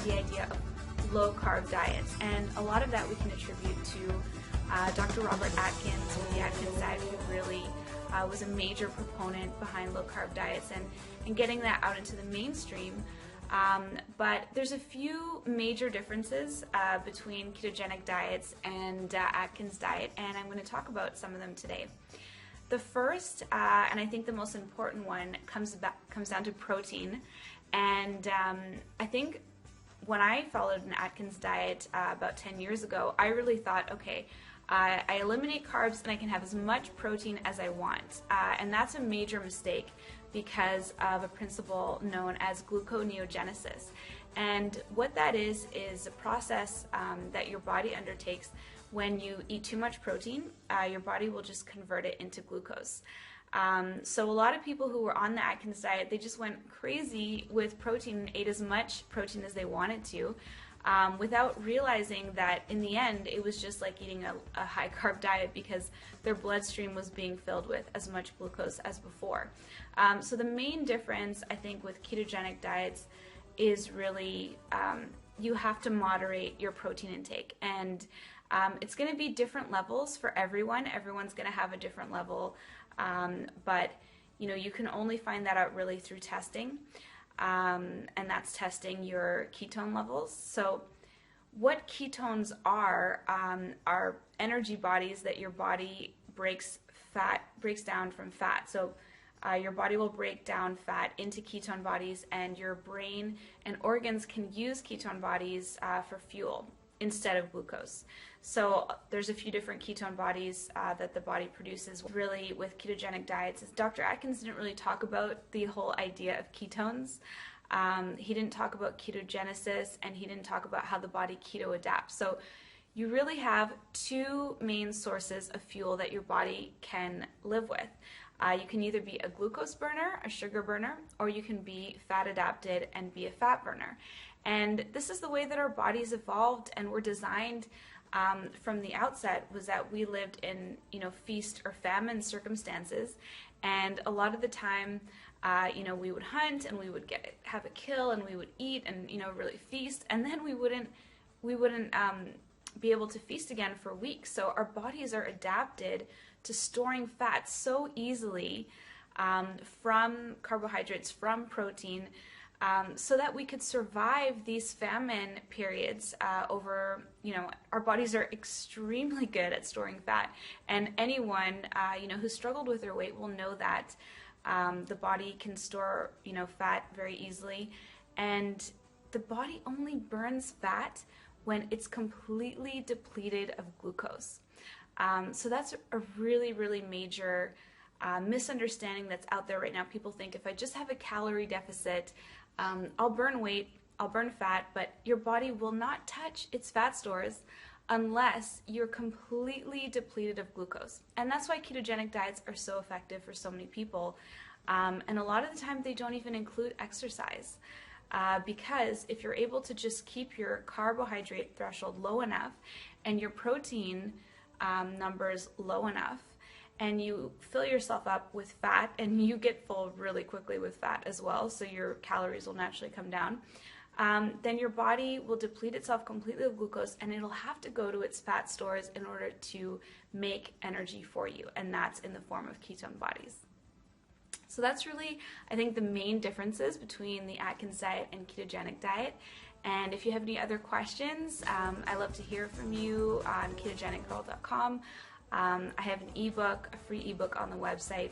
the idea of low-carb diets, and a lot of that we can attribute to Dr. Robert Atkins with the Atkins diet, who really was a major proponent behind low-carb diets and getting that out into the mainstream. But there's a few major differences between ketogenic diets and Atkins diet, and I'm going to talk about some of them today. The first, and I think the most important one, comes down to protein. And I think when I followed an Atkins diet about 10 years ago, I really thought, okay, I eliminate carbs and I can have as much protein as I want. And that's a major mistake because of a principle known as gluconeogenesis. And what that is a process that your body undertakes when you eat too much protein. Your body will just convert it into glucose. So a lot of people who were on the Atkins diet, they just went crazy with protein and ate as much protein as they wanted to, without realizing that in the end it was just like eating a high carb diet because their bloodstream was being filled with as much glucose as before. So the main difference, I think, with ketogenic diets is really you have to moderate your protein intake, and it's going to be different levels for everyone. Everyone's going to have a different level, but you can only find that out really through testing. And that's testing your ketone levels. So what ketones are energy bodies that your body breaks down from fat. So your body will break down fat into ketone bodies, and your brain and organs can use ketone bodies for fuel instead of glucose. So there's a few different ketone bodies that the body produces. Really, with ketogenic diets, Dr. Atkins didn't really talk about the whole idea of ketones. He didn't talk about ketogenesis, and he didn't talk about how the body keto adapts. So you really have two main sources of fuel that your body can live with. You can either be a glucose burner, a sugar burner, or you can be fat adapted and be a fat burner. And this is the way that our bodies evolved and were designed from the outset, was that we lived in feast or famine circumstances, and a lot of the time we would hunt and we would have a kill and we would eat and really feast, and then we wouldn't be able to feast again for weeks. So our bodies are adapted to storing fat so easily from carbohydrates, from protein, so that we could survive these famine periods over, our bodies are extremely good at storing fat. And anyone, who struggled with their weight will know that the body can store, fat very easily. And the body only burns fat when it's completely depleted of glucose. So that's a really, really major misunderstanding that's out there right now. People think if I just have a calorie deficit, I'll burn weight, I'll burn fat, but your body will not touch its fat stores unless you're completely depleted of glucose. And that's why ketogenic diets are so effective for so many people. And a lot of the time they don't even include exercise. Because if you're able to just keep your carbohydrate threshold low enough and your protein numbers low enough, and you fill yourself up with fat, and you get full really quickly with fat as well, so your calories will naturally come down, then your body will deplete itself completely of glucose, and it'll have to go to its fat stores in order to make energy for you, and that's in the form of ketone bodies. So that's really, I think, the main differences between the Atkins diet and ketogenic diet. And if you have any other questions, I love to hear from you on ketogenicgirl.com. I have an ebook, a free ebook on the website.